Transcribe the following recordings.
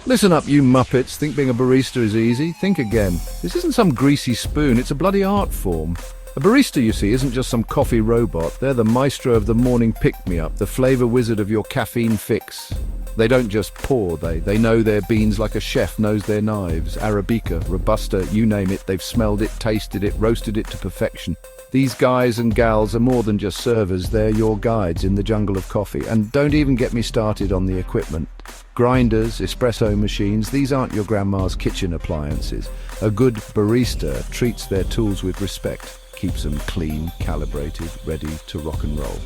Listen up, you muppets. Think being a barista is easy? Think again. This isn't some greasy spoon, it's a bloody art form. A barista, you see, isn't just some coffee robot. They're the maestro of the morning pick-me-up, the flavor wizard of your caffeine fix. They don't just pour, they know their beans like a chef knows their knives. Arabica, Robusta, you name it, they've smelled it, tasted it, roasted it to perfection. These guys and gals are more than just servers, they're your guides in the jungle of coffee. And don't even get me started on the equipment. Grinders, espresso machines, these aren't your grandma's kitchen appliances. A good barista treats their tools with respect, keeps them clean, calibrated, ready to rock and roll.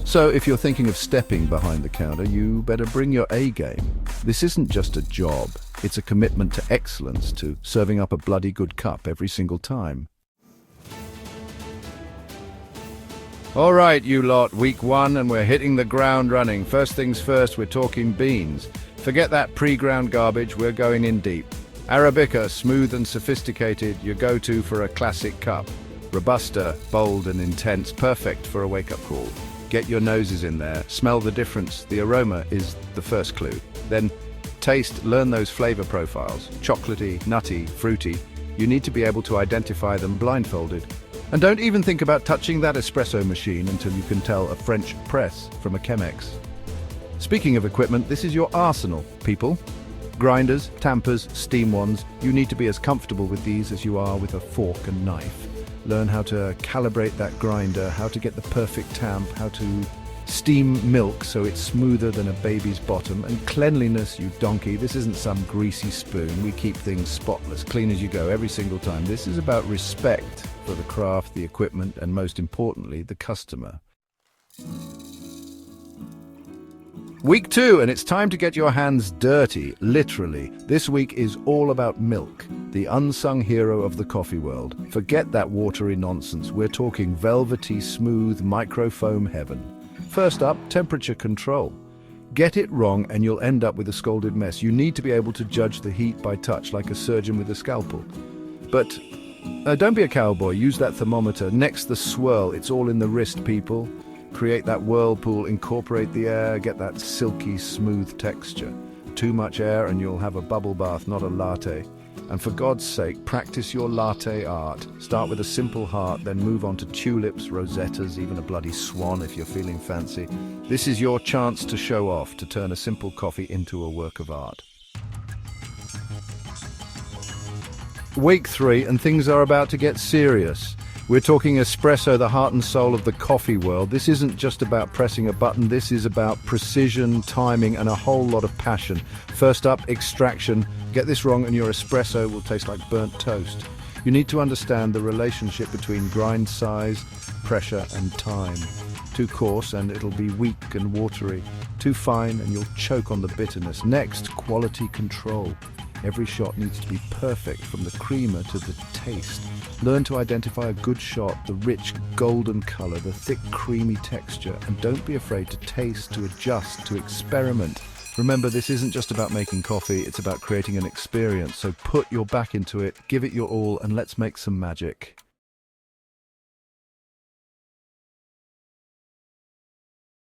So if you're thinking of stepping behind the counter, you better bring your A game. This isn't just a job, it's a commitment to excellence, to serving up a bloody good cup every single time. All right, you lot, week one, and we're hitting the ground running. First things first, we're talking beans. Forget that pre-ground garbage, we're going in deep. Arabica, smooth and sophisticated, your go-to for a classic cup. Robusta, bold and intense, perfect for a wake-up call. Get your noses in there, smell the difference. The aroma is the first clue. Then taste, learn those flavor profiles. Chocolatey, nutty, fruity. You need to be able to identify them blindfolded. And don't even think about touching that espresso machine until you can tell a French press from a Chemex. Speaking of equipment, this is your arsenal, people. Grinders, tampers, steam wands. You need to be as comfortable with these as you are with a fork and knife. Learn how to calibrate that grinder, how to get the perfect tamp, how to steam milk so it's smoother than a baby's bottom. And cleanliness, you donkey. This isn't some greasy spoon. We keep things spotless, clean as you go every single time. This is about respect for the craft, the equipment, and most importantly, the customer. Week two, and it's time to get your hands dirty, literally. This week is all about milk, the unsung hero of the coffee world. Forget that watery nonsense. We're talking velvety, smooth, microfoam heaven. First up, temperature control. Get it wrong and you'll end up with a scalded mess. You need to be able to judge the heat by touch like a surgeon with a scalpel. But don't be a cowboy, use that thermometer. Next, the swirl, it's all in the wrist, people. Create that whirlpool, incorporate the air, get that silky, smooth texture. Too much air and you'll have a bubble bath, not a latte. And for God's sake, practice your latte art. Start with a simple heart, then move on to tulips, rosettas, even a bloody swan if you're feeling fancy. This is your chance to show off, to turn a simple coffee into a work of art. Week three, and things are about to get serious. We're talking espresso, the heart and soul of the coffee world. This isn't just about pressing a button, this is about precision, timing, and a whole lot of passion. First up, extraction. Get this wrong and your espresso will taste like burnt toast. You need to understand the relationship between grind size, pressure, and time. Too coarse and it'll be weak and watery. Too fine and you'll choke on the bitterness. Next, quality control. Every shot needs to be perfect, from the creamer to the taste. Learn to identify a good shot, the rich golden color, the thick creamy texture, and don't be afraid to taste, to adjust, to experiment. Remember, this isn't just about making coffee, it's about creating an experience. So put your back into it, give it your all, and let's make some magic.